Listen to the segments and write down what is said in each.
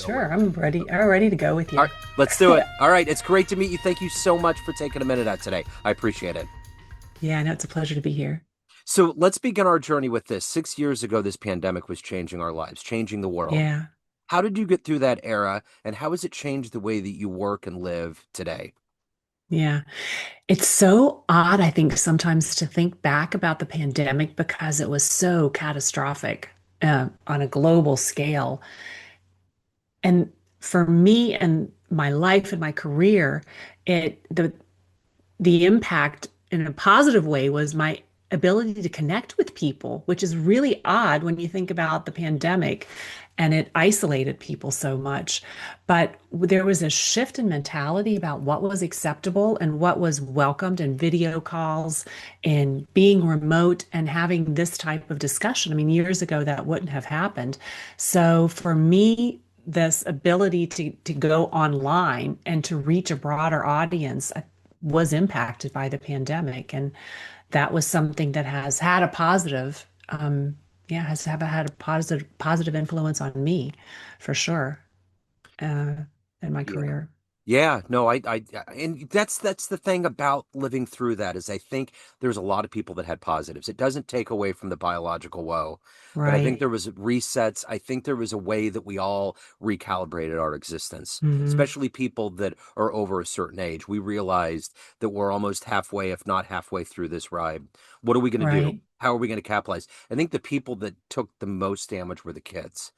Sure, with. I'm ready. I'm ready to go with All you. right, let's do it. All right, it's great to meet you. Thank you so much for taking a minute out today. I appreciate it. Yeah, I know it's a pleasure to be here. So let's begin our journey with this. 6 years ago, this pandemic was changing our lives, changing the world. Yeah, How did you get through that era, and how has it changed the way that you work and live today? yeah. It's so odd, I think, sometimes to think back about the pandemic because it was so catastrophic on a global scale. And for me and my life and my career, it the impact in a positive way was my ability to connect with people, which is really odd when you think about the pandemic and it isolated people so much. But there was a shift in mentality about what was acceptable and what was welcomed in video calls and being remote and having this type of discussion. I mean, years ago that wouldn't have happened. So for me, this ability to go online and to reach a broader audience was impacted by the pandemic. And that was something that has had a positive, had a positive influence on me for sure, uh, in my Yeah. career. Yeah, no, and that's the thing about living through that is I think there's a lot of people that had positives. It doesn't take away from the biological woe, but I think Right. there was resets. I think there was a way that we all recalibrated our existence, Hmm. especially people that are over a certain age. We realized that we're almost halfway, if not halfway through this ride. What are we going to do? Right. How are we going to capitalize? I think the people that took the most damage were the kids.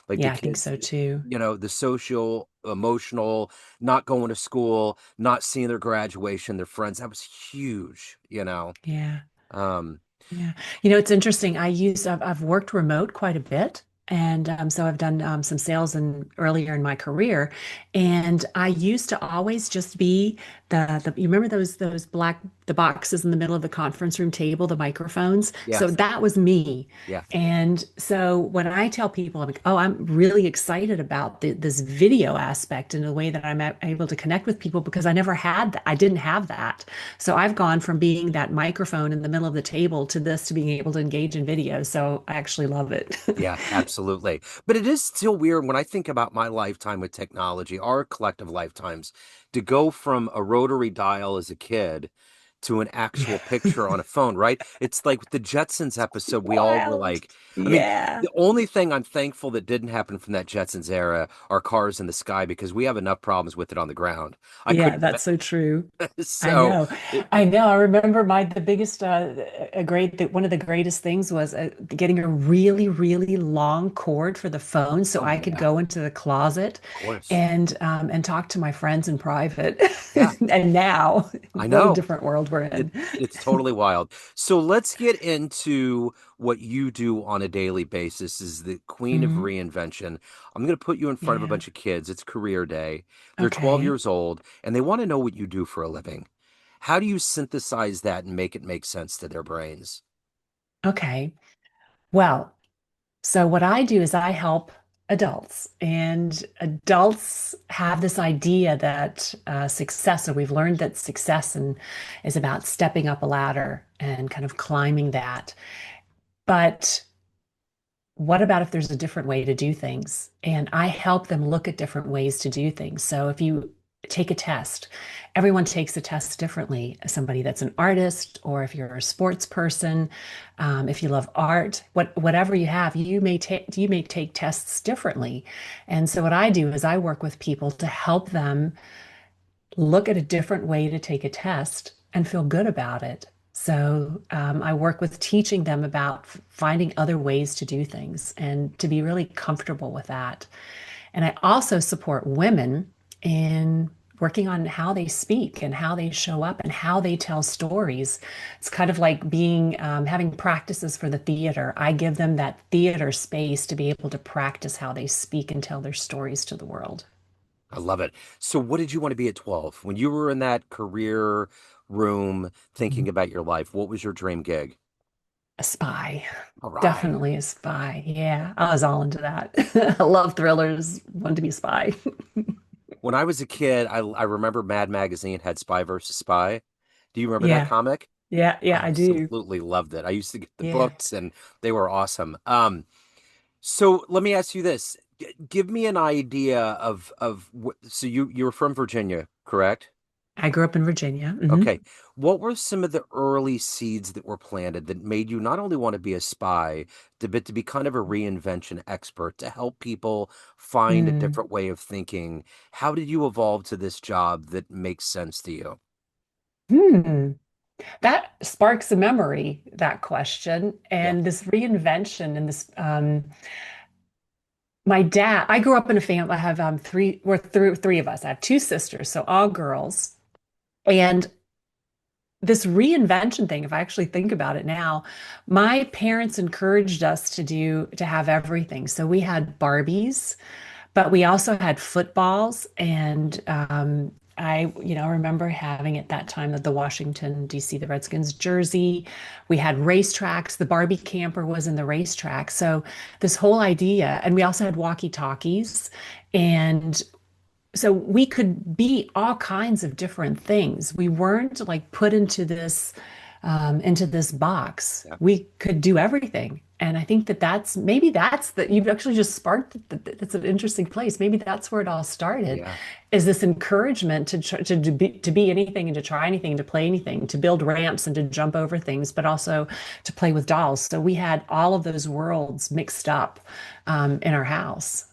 Like the Yeah, I think kids, so too. the social, emotional, not going to school, not seeing their graduation, their friends. That was huge. Yeah. Um, Yeah. It's interesting. I've worked remote quite a bit. And so I've done some sales earlier in my career. And I used to always just be you remember those the boxes in the middle of the conference room table, the microphones? yeah, So that was me. yeah. And so when I tell people, I'm like, oh, I'm really excited about this video aspect and the way that I'm able to connect with people because I never had that. I didn't have that. So I've gone from being that microphone in the middle of the table to being able to engage in video. So I actually love it. Yeah, absolutely. But it is still weird when I think about my lifetime with technology, our collective lifetimes, to go from a rotary dial as a kid to an actual picture on a phone, right? It's like the Jetsons episode, we all were Wild. like, I mean, Yeah. the only thing I'm thankful that didn't happen from that Jetsons era are cars in the sky because we have enough problems with it on the ground. I Yeah, couldn't, that's so true. I so know. it, I know. I remember the biggest, one of the greatest things was getting a really, really long cord for the phone so oh I could yeah, go into the closet of course. and talk to my friends in private. Yeah, And now, I what a know. different world we're in. It's totally wild. So let's get into what you do on a daily basis as the queen of Mhm. reinvention. I'm going to put you in front of a Yeah. bunch of kids. It's career day. They're 12 Okay. years old and they want to know what you do for a living. How do you synthesize that and make it make sense to their brains? Okay. Well, so what I do is I help adults, and adults have this idea that success, or we've learned that is about stepping up a ladder and kind of climbing that. But what about if there's a different way to do things? And I help them look at different ways to do things. So if you take a test, everyone takes a test differently. Somebody that's an artist, or if you're a sports person, if you love art, whatever you have, you may take tests differently. And so what I do is I work with people to help them look at a different way to take a test and feel good about it. So I work with teaching them about finding other ways to do things and to be really comfortable with that. And I also support women in working on how they speak and how they show up and how they tell stories. It's kind of like being having practices for the theater. I give them that theater space to be able to practice how they speak and tell their stories to the world. I love it. So what did you want to be at 12? When you were in that career room thinking about your life, what was your dream gig? A spy. All right. Definitely a spy. Yeah, I was all into that. I love thrillers. Wanted to be a spy. When I was a kid, I remember Mad Magazine had Spy versus Spy. Do you remember that Yeah, comic? yeah, I I do. absolutely loved it. I used to get the Yeah. books and they were awesome. So let me ask you this. Give me an idea of so you're from Virginia, correct? I grew up in Virginia. Okay. What were some of the early seeds that were planted that made you not only want to be a spy, but to be kind of a reinvention expert to help people find a Mm. different way of thinking? How did you evolve to this job that makes sense to you? Hmm. That sparks a memory, that question. Yeah. And this reinvention and this, my dad, I grew up in a family, I have three of us. I have two sisters, so all girls. And this reinvention thing, if I actually think about it now, my parents encouraged us to have everything. So we had Barbies, but we also had footballs, and I remember having at that time that the Washington D.C. the Redskins jersey. We had racetracks. The Barbie camper was in the racetrack. So this whole idea, and we also had walkie-talkies, and so we could be all kinds of different things. We weren't like put into this box. Yeah. We could do everything. And I think that that's that you've actually just sparked it's an interesting place. Maybe that's where it all started, Yeah. is this encouragement to be anything and to try anything, to play anything, to build ramps and to jump over things, but also to play with dolls. So we had all of those worlds mixed up in our house.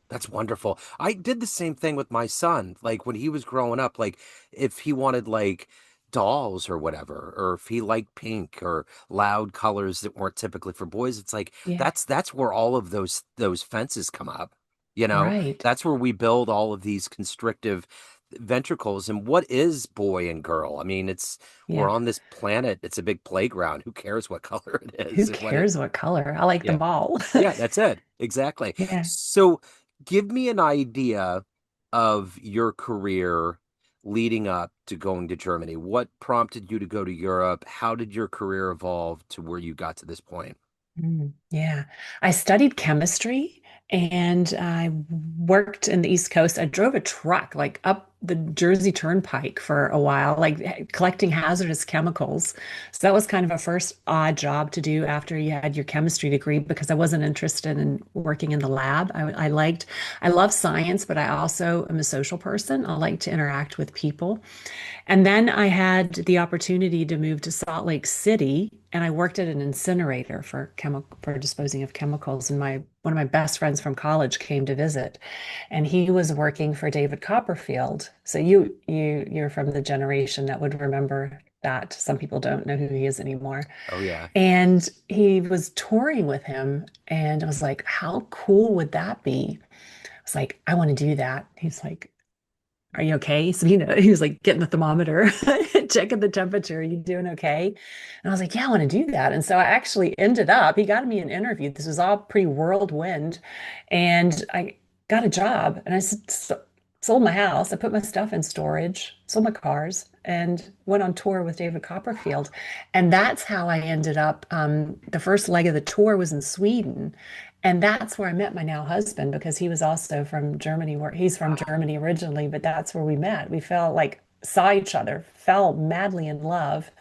That's wonderful. I did the same thing with my son. Like when he was growing up, like if he wanted like dolls or whatever, or if he liked pink or loud colors that weren't typically for boys, it's like Yeah, that's where all of those fences come up. You know, right. that's where we build all of these constrictive ventricles. And what is boy and girl? I mean, we're Yeah. on this planet. It's a big playground. Who cares what color it Who is and what it cares what color? I like yeah. them all. Yeah, that's it. Exactly. Yeah. So give me an idea of your career leading up to going to Germany. What prompted you to go to Europe? How did your career evolve to where you got to this point? Yeah. I studied chemistry and I worked in the East Coast. I drove a truck like up the Jersey Turnpike for a while, like collecting hazardous chemicals. So that was kind of a first odd job to do after you had your chemistry degree because I wasn't interested in working in the lab. I love science, but I also am a social person. I like to interact with people. And then I had the opportunity to move to Salt Lake City, and I worked at an incinerator for disposing of chemicals. And my one of my best friends from college came to visit, and he was working for David Copperfield. So you're from the generation that would remember that. Some people don't know who he is anymore. Oh yeah. And he was touring with him, and I was like, how cool would that be? I was like, I want to do that. He's like, are you okay? Sabina, he was like getting the thermometer, checking the temperature. Are you doing okay? And I was like, yeah, I want to do that. And so I actually ended up, he got me an interview. This was all pre-whirlwind. And I got a job and sold my house. I put my stuff in storage, sold my cars, and went on tour with David Copperfield. And that's how I ended up. The first leg of the tour was in Sweden. And that's where I met my now husband because he was also from Germany, where he's from Germany originally, but that's where we met. We felt like saw each other, fell madly in love,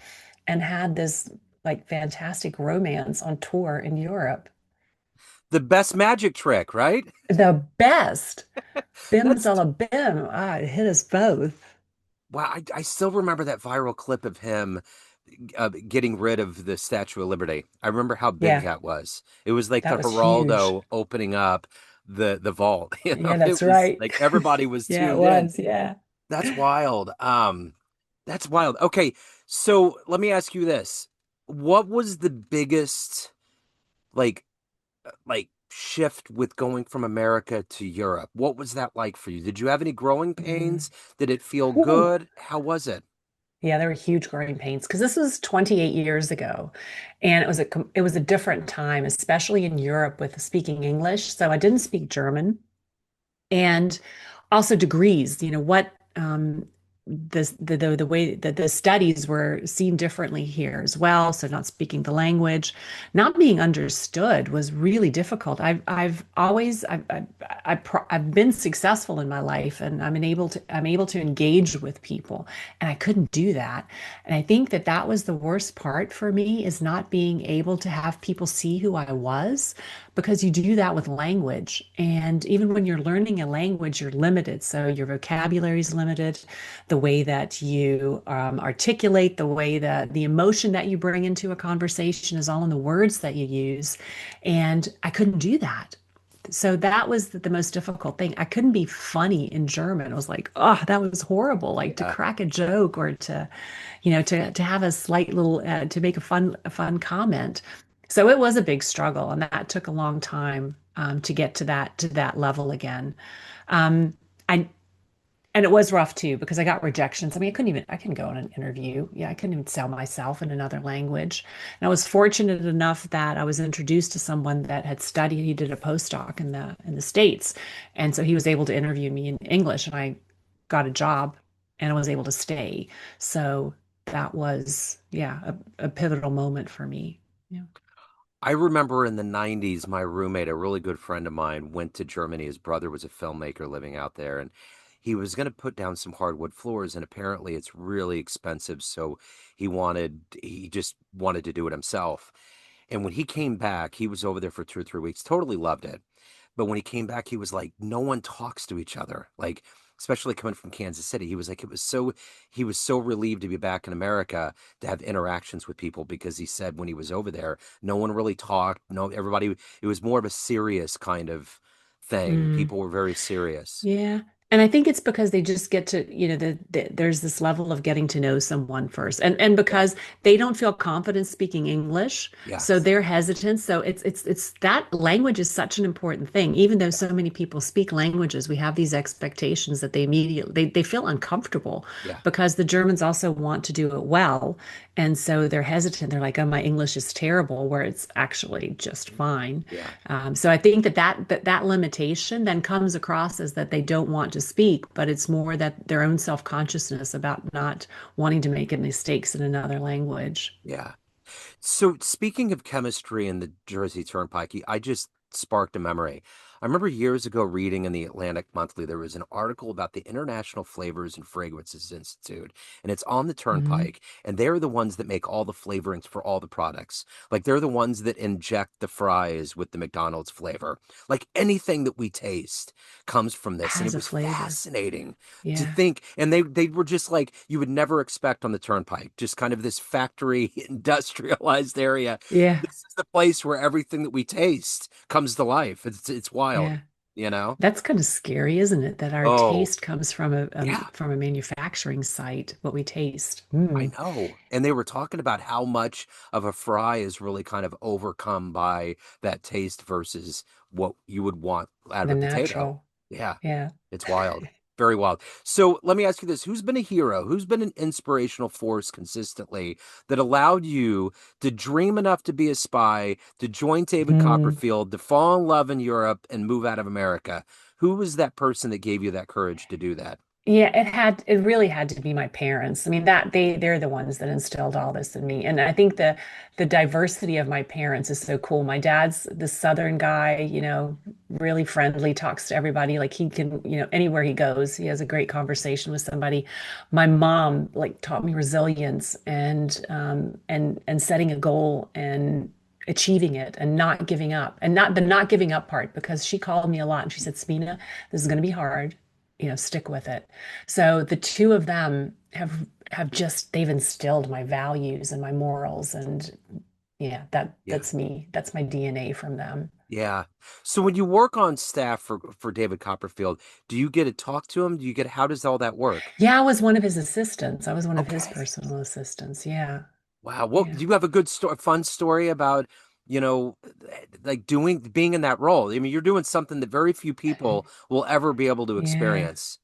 and had this like fantastic romance on tour in Europe. The best magic trick, right? The best. Bim That's Salabim. Ah, it hit us both. wow. I still remember that viral clip of him getting rid of the Statue of Liberty. I remember how big Yeah, that was. It was like that the was huge. Geraldo opening up the vault. You know, Yeah, it that's was right. like everybody was Yeah, it tuned in. was. Yeah. That's wild. That's wild. Okay, so let me ask you this. What was the biggest like shift with going from America to Europe? What was that like for you? Did you have any growing Mm. pains? Did it feel Whew. good? How was it? Yeah, there were huge growing pains because this was 28 years ago, and it was a different time, especially in Europe with speaking English. So I didn't speak German, and also degrees. the way that the studies were seen differently here as well. So not speaking the language, not being understood was really difficult. I've always I've been successful in my life, and I'm able to engage with people, and I couldn't do that. And I think that that was the worst part for me, is not being able to have people see who I was, because you do that with language. And even when you're learning a language, you're limited. So your vocabulary is limited, the way that you articulate, the way that the emotion that you bring into a conversation is all in the words that you use. And I couldn't do that. So that was the most difficult thing. I couldn't be funny in German. I was like, oh, that was horrible. Like to Yeah. crack a joke, or to, to have a slight little, to make a fun comment. So it was a big struggle, and that took a long time to get to that level again. I And it was rough too, because I got rejections. I mean, I couldn't go on an interview. Yeah, I couldn't even sell myself in another language. And I was fortunate enough that I was introduced to someone that had studied, he did a postdoc in the States. And so he was able to interview me in English, and I got a job and I was able to stay. So that was, yeah, a pivotal moment for me. Yeah. I remember in the 90s, my roommate, a really good friend of mine, went to Germany. His brother was a filmmaker living out there, and he was going to put down some hardwood floors, and apparently it's really expensive. So he just wanted to do it himself. And when he came back, he was over there for 2 or 3 weeks, totally loved it. But when he came back, he was like, no one talks to each other. Like, especially coming from Kansas City, he was like, he was so relieved to be back in America to have interactions with people, because he said when he was over there, no one really talked. No, everybody, it was more of a serious kind of thing. Mm. People were very serious. Yeah. And I think it's because they just get to, there's this level of getting to know someone first. And Yeah. because they don't feel confident speaking English, so Yes. they're hesitant. So it's that language is such an important thing. Even though so many people speak languages, we have these expectations that they feel uncomfortable, Yeah. because the Germans also want to do it well. And so they're hesitant. They're like, oh, my English is terrible, where it's actually just fine. Yeah. So I think that limitation then comes across as that they don't want to speak, but it's more that their own self-consciousness about not wanting to make any mistakes in another language. Yeah. So speaking of chemistry and the Jersey Turnpike, I just sparked a memory. I remember years ago reading in the Atlantic Monthly, there was an article about the International Flavors and Fragrances Institute, and it's on the Mhm. Turnpike, and they're the ones that make all the flavorings for all the products. Like they're the ones that inject the fries with the McDonald's flavor. Like anything that we taste comes from this, and it Has a was flavor. fascinating to Yeah. think. And they were just like you would never expect on the Turnpike, just kind of this factory industrialized area. Yeah. This is the place where everything that we taste comes to life. It's wild, Yeah. you know? That's kind of scary, isn't it? That our Oh, taste comes yeah, from a manufacturing site, what we taste. I Mm. know. And they were talking about how much of a fry is really kind of overcome by that taste versus what you would want out of The a potato. natural. Yeah. Yeah. It's wild. Very wild. So let me ask you this. Who's been a hero? Who's been an inspirational force consistently that allowed you to dream enough to be a spy, to join David Hmm. Copperfield, to fall in love in Europe and move out of America? Who was that person that gave you that courage to do that? Yeah, it really had to be my parents. I mean, they're the ones that instilled all this in me. And I think the diversity of my parents is so cool. My dad's the Southern guy, really friendly, talks to everybody. Like he can, anywhere he goes, he has a great conversation with somebody. My mom like taught me resilience and setting a goal and achieving it and not giving up. And not the not giving up part, because she called me a lot and she said, Sabina, this is going to be hard, stick with it. So the two of them have just they've instilled my values and my morals, and yeah, Yeah. that's me. That's my DNA from them. Yeah. So when you work on staff for David Copperfield, do you get to talk to him? Do you get how does all that work? Yeah, I was one of his assistants. I was one of his Okay. personal assistants. Yeah. Wow. Well, Yeah. do you have a good story, fun story about, you know, like being in that role? I mean, you're doing something that very few people will ever be able to Yeah. experience.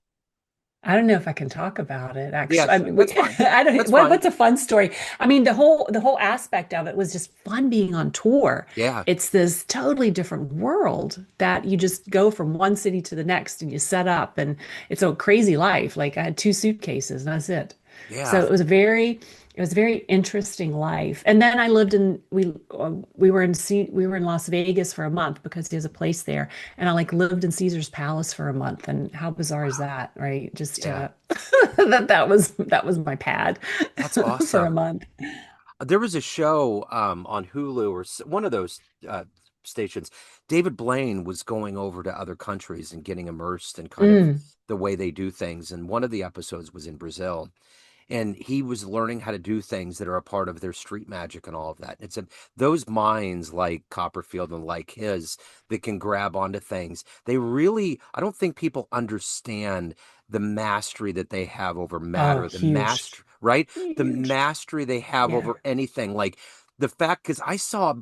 I don't know if I can talk about it, Yeah, actually. I sure. mean, That's fine. I don't, That's fine. what's a fun story? I mean, the whole aspect of it was just fun being on tour. Yeah. It's this totally different world that you just go from one city to the next and you set up, and it's a crazy life. Like I had two suitcases and that's it. So Yeah. it was a very interesting life. And then I lived in we were in we were in Las Vegas for a month because there's a place there, and I like lived in Caesar's Palace for a month. And how bizarre is that, right? Just Yeah. that was my pad That's for a awesome. month. There was a show on Hulu or one of those stations. David Blaine was going over to other countries and getting immersed in kind of Mm. the way they do things. And one of the episodes was in Brazil. And he was learning how to do things that are a part of their street magic and all of that. Those minds like Copperfield and like his that can grab onto things. They really, I don't think people understand the mastery that they have over Oh, matter, the huge, master, right? The huge. mastery they have Yeah. over anything. Like the fact, because I saw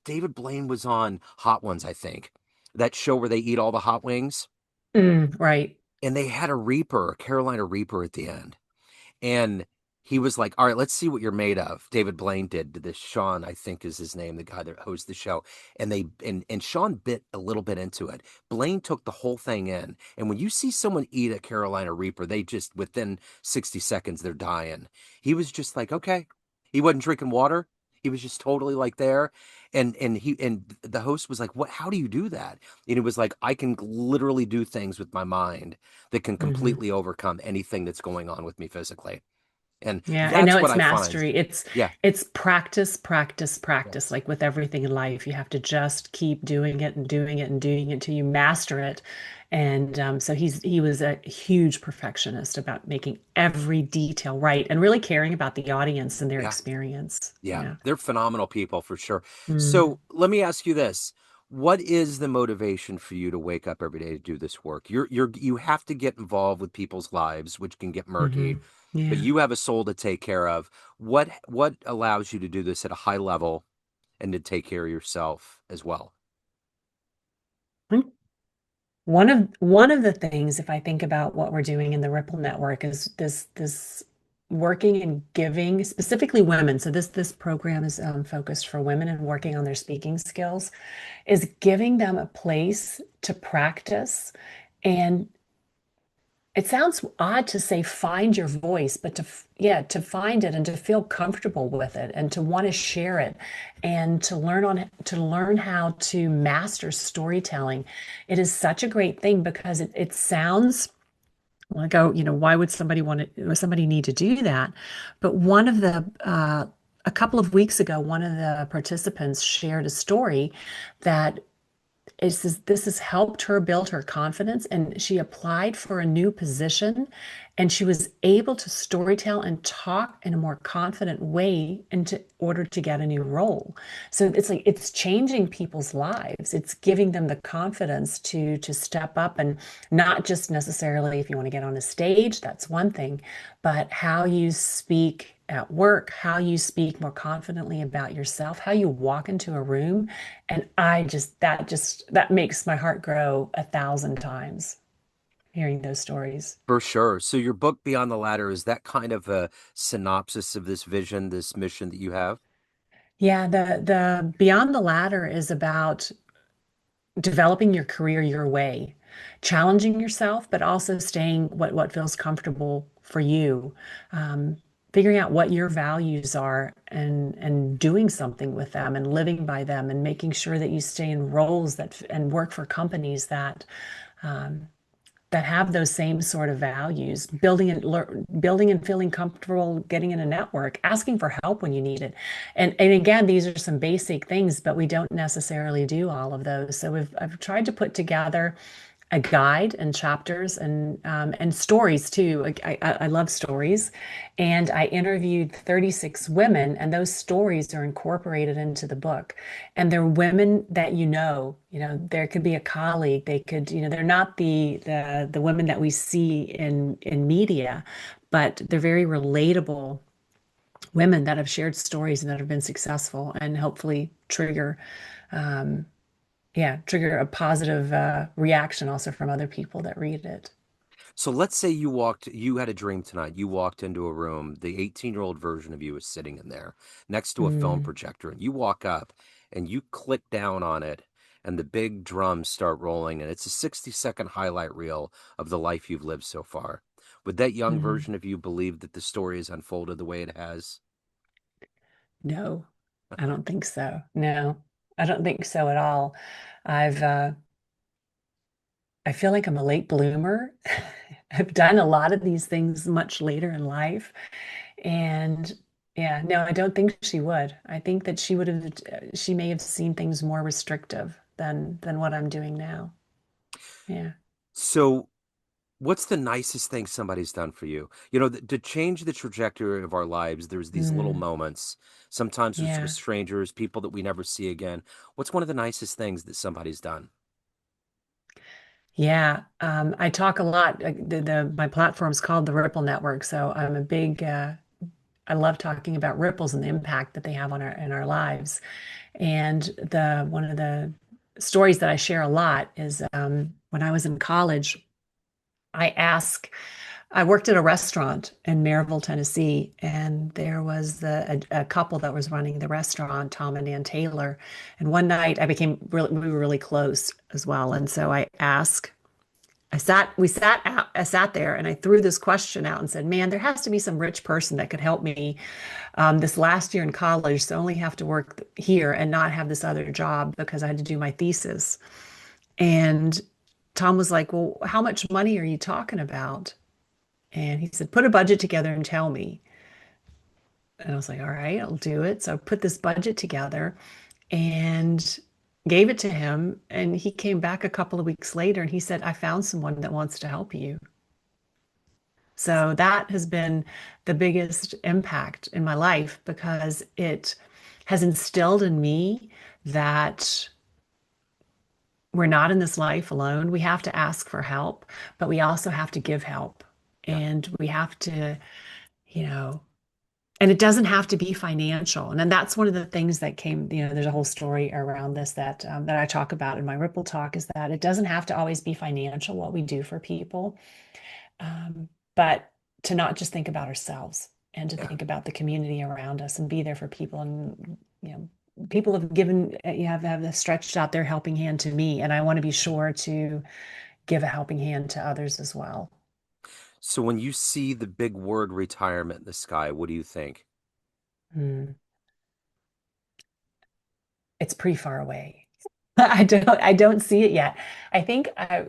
David Blaine was on Hot Ones, I think, that show where they eat all the hot wings, Right. and they had a Reaper, a Carolina Reaper at the end. And he was like, "All right, let's see what you're made of." David Blaine did to this. Sean, I think is his name, the guy that hosts the show. And Sean bit a little bit into it. Blaine took the whole thing in. And when you see someone eat a Carolina Reaper, they just within 60 seconds they're dying. He was just like, okay. He wasn't drinking water. He was just totally like there. And the host was like, "What, how do you do that?" And he was like, "I can literally do things with my mind that can Hmm. completely overcome anything that's going on with me physically." And Yeah, I know that's what it's I find. mastery. Yeah, It's practice, practice, yeah, practice. Like with everything in life, you have to just keep doing it and doing it and doing it until you master it. And so he was a huge perfectionist about making every detail right and really caring about the audience and their yeah, experience. yeah. Yeah. They're phenomenal people for sure. Mm. So let me ask you this. What is the motivation for you to wake up every day to do this work? You have to get involved with people's lives, which can get murky, Hmm. but Yeah. you have a soul to take care of. What allows you to do this at a high level and to take care of yourself as well? One of the things, if I think about what we're doing in the Ripple Network, is this working and giving, specifically women. So this program is focused for women and working on their speaking skills, is giving them a place to practice. And it sounds odd to say find your voice, but yeah, to find it and to feel comfortable with it and to want to share it and to learn how to master storytelling. It is such a great thing because it sounds like, oh, why would somebody need to do that? But a couple of weeks ago, one of the participants shared a story that this has helped her build her confidence, and she applied for a new position, and she was able to storytell and talk in a more confident way in order to get a new role. So it's like it's changing people's lives. It's giving them the confidence to step up, and not just necessarily if you want to get on a stage, that's one thing, but how you speak at work, how you speak more confidently about yourself, how you walk into a room. And that makes my heart grow 1,000 times hearing those stories. For sure. So your book Beyond the Ladder, is that kind of a synopsis of this vision, this mission that you have? Yeah, the Beyond the Ladder is about developing your career your way, challenging yourself, but also staying what feels comfortable for you. Um, Figuring out what your values are and doing something with them and living by them and making sure that you stay in roles and work for companies um, that have those same sort of values, building and feeling comfortable getting in a network, asking for help when you need it. And again, these are some basic things, but we don't necessarily do all of those. So I've tried to put together a guide and chapters and stories too. Like I love stories, and I interviewed 36 women, and those stories are incorporated into the book. And they're women that there could be a colleague. They could, they're not the women that we see in media, but they're very relatable women that have shared stories and that have been successful and hopefully um, trigger a positive reaction also from other people that read it. So let's say you had a dream tonight. You walked into a room, the 18-year-old version of you is sitting in there next to a film Mm, projector, and you walk up and you click down on it, and the big drums start rolling, and it's a 60-second highlight reel of the life you've lived so far. Would that young mhm. version of you believe that the story has unfolded the way it has? No, I don't think so. No, I don't think so at all. I've I feel like I'm a late bloomer. I've done a lot of these things much later in life. And yeah, no, I don't think she would. I think that she may have seen things more restrictive than what I'm doing now. Yeah. So what's the nicest thing somebody's done for you? You know, to change the trajectory of our lives, there's these little Mm, moments. Sometimes it's with yeah. strangers, people that we never see again. What's one of the nicest things that somebody's done? Yeah. I talk a lot. My platform's called the Ripple Network. So I'm a big I love talking about ripples and the impact that they have on our in our lives. And the one of the stories that I share a lot is when I was in college, I asked, I worked at a restaurant in Maryville, Tennessee, and there was a couple that was running the restaurant, Tom and Ann Taylor. And one night we were really close as well. And so I sat there and I threw this question out and said, man, there has to be some rich person that could help me this last year in college, so only have to work here and not have this other job because I had to do my thesis. And Tom was like, well, how much money are you talking about? And he said, put a budget together and tell me. And I was like, all right, I'll do it. So I put this budget together and gave it to him. And he came back a couple of weeks later and he said, I found someone that wants to help you. So that has been the biggest impact in my life because it has instilled in me that we're not in this life alone. We have to ask for help, but we also have to give help. Yeah. And we have to, you know, and it doesn't have to be financial. And then that's one of the things that came, there's a whole story around this that I talk about in my Ripple talk is that it doesn't have to always be financial what we do for people. But to not just think about ourselves and to Yeah. think about the community around us and be there for people. And, people have given, have stretched out their helping hand to me. And I want to be sure to give a helping hand to others as well. So when you see the big word retirement in the sky, what do you think? Hmm. It's pretty far away. I don't see it yet. I think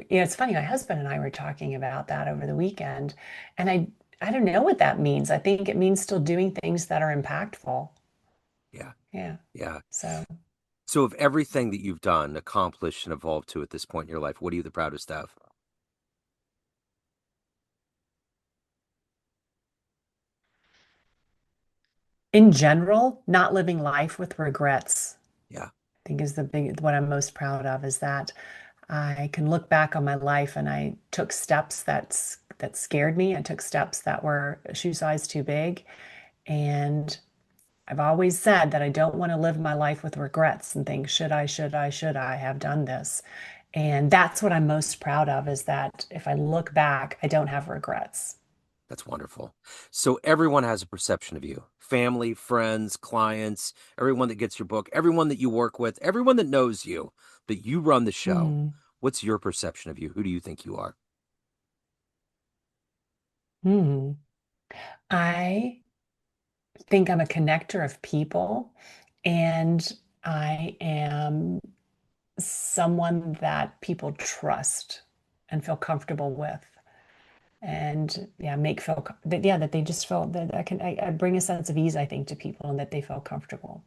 it's funny, my husband and I were talking about that over the weekend, and I don't know what that means. I think it means still doing things that are impactful. Yeah. Yeah. Yeah. So So of everything that you've done, accomplished, and evolved to at this point in your life, what are you the proudest of? in general, not living life with regrets, Yeah. I think is what I'm most proud of is that I can look back on my life and I took steps that scared me. I took steps that were a shoe size too big. And I've always said that I don't want to live my life with regrets and think, should I have done this? And that's what I'm most proud of is that if I look back, I don't have regrets. That's wonderful. So everyone has a perception of you. Family, friends, clients, everyone that gets your book, everyone that you work with, everyone that knows you, but you run the show. Hmm. What's your perception of you? Who do you think you are? Hmm. I think I'm a connector of people, and I am someone that people trust and feel comfortable with. And yeah, that they just feel that I bring a sense of ease, I think, to people and that they feel comfortable.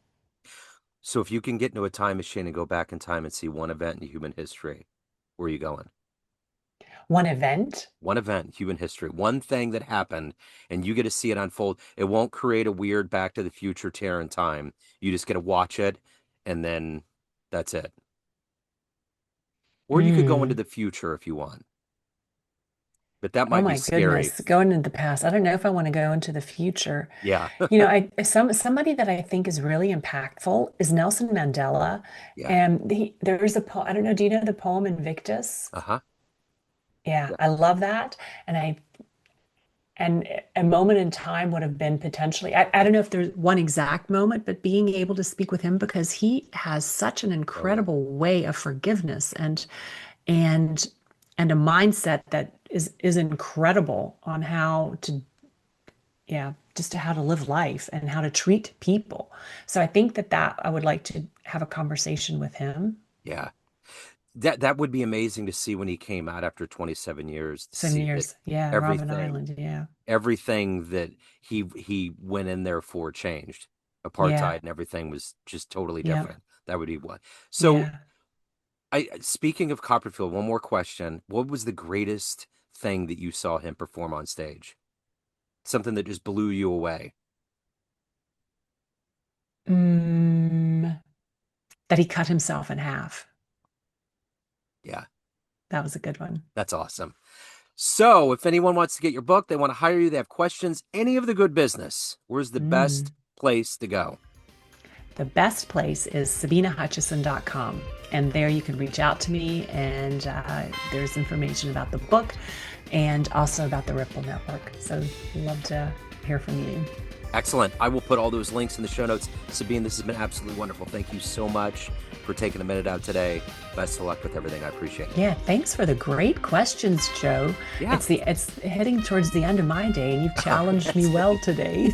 So if you can get into a time machine and go back in time and see one event in human history, where are you going? One event, One event in human history, one thing that happened, and you get to see it unfold. It won't create a weird Back to the Future tear in time. You just get to watch it, and then that's it. Or you could go into mm, the future if you want, but that oh might be my scary. goodness, going into the past. I don't know if I want to go into the future. Yeah. Somebody that I think is really impactful is Nelson Mandela. Yeah. And there's a poem, I don't know, do you know the poem Invictus? Uh-huh. Yeah, Yeah. I love that. And and a moment in time would have been potentially, I don't know if there's one exact moment, but being able to speak with him because he has such an Oh, incredible way of forgiveness and and a mindset that is incredible on how to, yeah, just to how to live life and how to treat people. So I think that I would like to have a conversation with him. yeah. That would be amazing to see when he came out after 27 years to Some see that years, yeah, Robin everything Island, yeah, everything that he went in there for changed. yeah, Apartheid and everything was just totally yeah, different. That would be one. So yeah. I speaking of Copperfield, one more question. What was the greatest thing that you saw him perform on stage? Something that just blew you away. Mm, that he cut himself in half. Yeah, That was a good one. that's awesome. So, if anyone wants to get your book, they want to hire you, they have questions, any of the good business, where's the best Mm. place to go? The best place is sabinehutchison.com. And there you can reach out to me, and there's information about the book and also about the Ripple Network. So, love to hear from you. Excellent. I will put all those links in the show notes. Sabine, this has been absolutely wonderful. Thank you so much for taking a minute out today. Best of luck with everything. I appreciate it. Yeah, thanks for the great questions, Joe. Yeah. It's heading towards the end of my day, and you've challenged me well today.